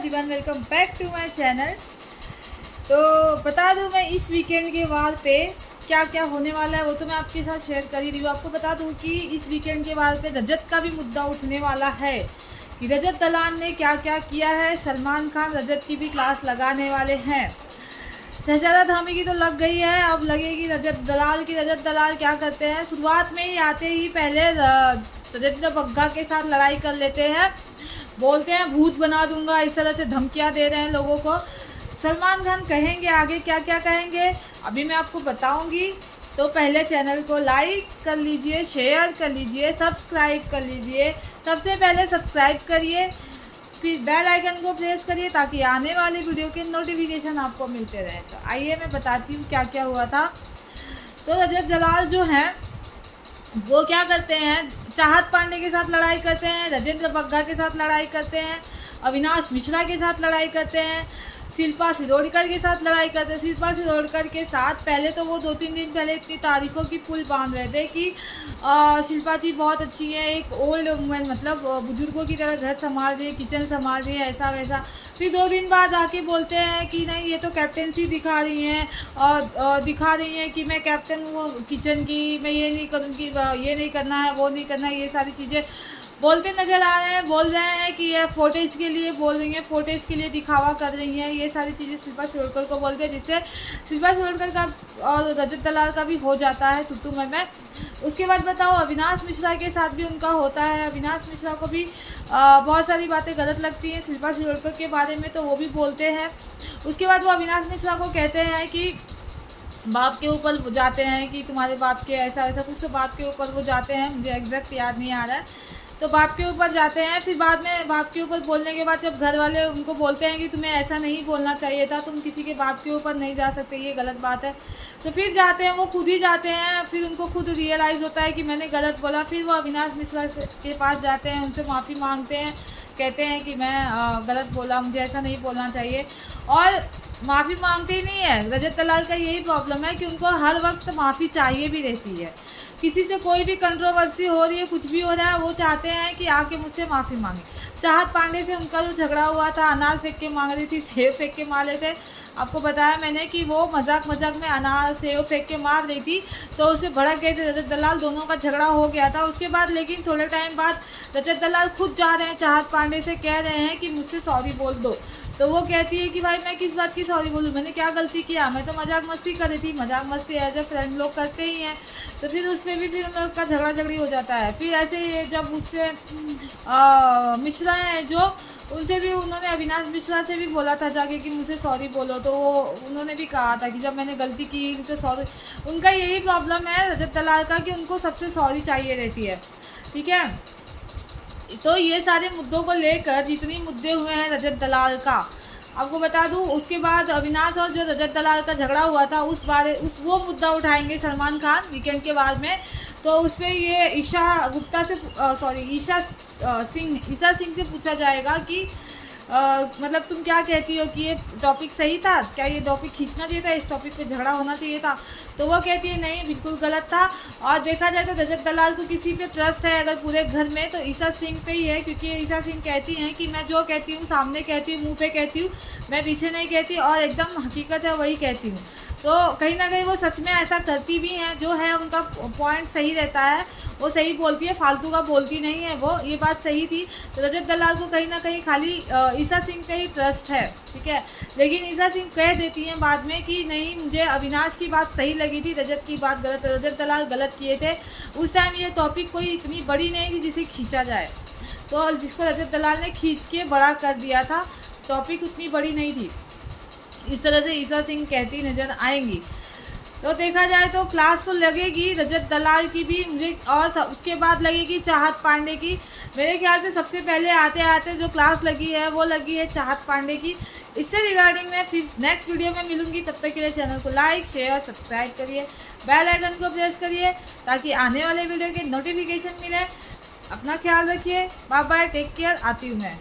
Everyone, welcome back to my channel. तो बता दूं मैं इस वीकेंड के बाद पे क्या क्या होने वाला है वो तो मैं आपके साथ शेयर कर ही रही हूँ। आपको बता दूं कि इस वीकेंड के बाद पे रजत का भी मुद्दा उठने वाला है कि रजत दलाल ने क्या क्या किया है। सलमान खान रजत की भी क्लास लगाने वाले हैं। शहजादा धामी की तो लग गई है, अब लगेगी रजत दलाल की। रजत दलाल क्या करते हैं, शुरुआत में ही आते ही पहले रजत बग्गा के साथ लड़ाई कर लेते हैं, बोलते हैं भूत बना दूंगा, इस तरह से धमकियां दे रहे हैं लोगों को। सलमान खान कहेंगे आगे क्या क्या कहेंगे अभी मैं आपको बताऊंगी। तो पहले चैनल को लाइक कर लीजिए, शेयर कर लीजिए, सब्सक्राइब कर लीजिए। सबसे पहले सब्सक्राइब करिए, फिर बेल आइकन को प्रेस करिए ताकि आने वाले वीडियो के नोटिफिकेशन आपको मिलते रहे। तो आइए मैं बताती हूँ क्या क्या हुआ था। तो रजत दलाल जो हैं वो क्या करते हैं, चाहत पांडे के साथ लड़ाई करते हैं, राजेंद्र बग्गा के साथ लड़ाई करते हैं, अविनाश मिश्रा के साथ लड़ाई करते हैं, शिल्पा शिरोडकर के साथ लड़ाई करते हैं। शिल्पा शिरोडकर के साथ पहले तो वो 2-3 दिन पहले इतनी तारीफ़ों की पुल बांध रहे थे कि शिल्पा जी बहुत अच्छी है, एक ओल्ड वुमेन, मतलब बुजुर्गों की तरह घर संभाल रही है, किचन संभाल रही है, ऐसा वैसा। फिर 2 दिन बाद आके बोलते हैं कि नहीं ये तो कैप्टनसी दिखा रही हैं और दिखा रही हैं कि मैं कैप्टन हूँ किचन की, मैं ये नहीं करूँगी, ये नहीं करना है, वो नहीं करना है, ये सारी चीज़ें बोलते नजर आ रहे हैं। बोल रहे हैं कि ये फोटेज के लिए बोल रही हैं, फोटेज के लिए दिखावा कर रही हैं, ये सारी चीज़ें शिल्पा शिरोडकर को बोलते हैं, जिससे शिल्पा शिरोडकर का और रजत दलाल का भी हो जाता है तू मैं। उसके बाद बताओ अविनाश मिश्रा के साथ भी उनका होता है। अविनाश मिश्रा को भी बहुत सारी बातें गलत लगती हैं शिल्पा शिरोडकर के बारे में, तो वो भी बोलते हैं। उसके बाद वो अविनाश मिश्रा को कहते हैं कि बाप के ऊपर जाते हैं कि तुम्हारे बाप के ऐसा वैसा कुछ, तो बाप के ऊपर वो जाते हैं, मुझे एग्जैक्ट याद नहीं आ रहा है। तो बाप के ऊपर जाते हैं, फिर बाद में बाप के ऊपर बोलने के बाद जब घर वाले उनको बोलते हैं कि तुम्हें ऐसा नहीं बोलना चाहिए था, तुम किसी के बाप के ऊपर नहीं जा सकते, ये गलत बात है, तो फिर जाते हैं, वो खुद ही जाते हैं। फिर उनको खुद रियलाइज़ होता है कि मैंने गलत बोला। फिर वो अविनाश मिश्रा के पास जाते हैं, उनसे माफ़ी मांगते हैं, कहते हैं कि मैं गलत बोला, मुझे ऐसा नहीं बोलना चाहिए। और माफ़ी मांगते ही नहीं है, रजत दलाल का यही प्रॉब्लम है कि उनको हर वक्त माफ़ी चाहिए भी रहती है। किसी से कोई भी कंट्रोवर्सी हो रही है, कुछ भी हो रहा है, वो चाहते हैं कि आके मुझसे माफ़ी मांगे। चाहत पांडे से उनका जो झगड़ा हुआ था, अनार फेंक के मांग रही थी, सेब फेंक के मार रहे थे, आपको बताया मैंने कि वो मजाक मजाक में अनार सेब फेंक के मार रही थी, तो उसे भड़क गए थे रजत दलाल, दोनों का झगड़ा हो गया था। उसके बाद लेकिन थोड़े टाइम बाद रजत दलाल खुद जा रहे हैं चाहत पांडे से, कह रहे हैं कि मुझसे सॉरी बोल दो। तो वो कहती है कि भाई मैं किस बात की सॉरी बोलूँ, मैंने क्या गलती किया, मैं तो मजाक मस्ती कर रही थी। मजाक मस्ती एज ए फ्रेंड लोग करते ही हैं, तो फिर उसमें भी फिर उन लोग का झगड़ा झगड़ी हो जाता है। फिर ऐसे जब उससे मिश्रा हैं जो, उनसे भी उन्होंने अविनाश मिश्रा से भी बोला था जाके कि मुझे सॉरी बोलो, तो वो उन्होंने भी कहा था कि जब मैंने गलती की तो सॉरी। उनका यही प्रॉब्लम है रजत दलाल का कि उनको सबसे सॉरी चाहिए रहती है, ठीक है। तो ये सारे मुद्दों को लेकर जितनी मुद्दे हुए हैं रजत दलाल का, आपको बता दूं, उसके बाद अविनाश और जो रजत दलाल का झगड़ा हुआ था उस वो मुद्दा उठाएंगे सलमान खान वीकेंड के बाद में। तो उस पर ये ईशा गुप्ता से ईशा सिंह से पूछा जाएगा कि मतलब तुम क्या कहती हो कि ये टॉपिक सही था, क्या ये टॉपिक खींचना चाहिए था, इस टॉपिक पे झगड़ा होना चाहिए था। तो वो कहती है नहीं, बिल्कुल गलत था। और देखा जाए तो रजत दलाल को किसी पे ट्रस्ट है अगर पूरे घर में, तो ईशा सिंह पे ही है, क्योंकि ईशा सिंह कहती हैं कि मैं जो कहती हूँ सामने कहती हूँ, मुंह पे कहती हूँ, मैं पीछे नहीं कहती, और एकदम हकीकत है वही कहती हूँ। तो कहीं ना कहीं वो सच में ऐसा करती भी हैं, जो है उनका पॉइंट सही रहता है, वो सही बोलती है, फालतू का बोलती नहीं है वो, ये बात सही थी। तो रजत दलाल को कहीं ना कहीं खाली ईशा सिंह पे ही ट्रस्ट है, ठीक है। लेकिन ईशा सिंह कह देती हैं बाद में कि नहीं, मुझे अविनाश की बात सही लगी थी, रजत की बात गलत, रजत दलाल गलत किए थे। उस टाइम ये टॉपिक कोई इतनी बड़ी नहीं थी जिसे खींचा जाए, तो जिसको रजत दलाल ने खींच के बड़ा कर दिया था, टॉपिक उतनी बड़ी नहीं थी, इस तरह से ईशा सिंह कहती नजर आएंगी। तो देखा जाए तो क्लास तो लगेगी रजत दलाल की भी मुझे, और उसके बाद लगेगी चाहत पांडे की। मेरे ख्याल से सबसे पहले आते आते जो क्लास लगी है वो लगी है चाहत पांडे की। इससे रिगार्डिंग मैं फिर नेक्स्ट वीडियो में मिलूंगी, तब तक के लिए चैनल को लाइक शेयर सब्सक्राइब करिए, बेल आइकन को प्रेस करिए ताकि आने वाले वीडियो के नोटिफिकेशन मिले। अपना ख्याल रखिए, बाय बाय, टेक केयर, आती हूँ मैं।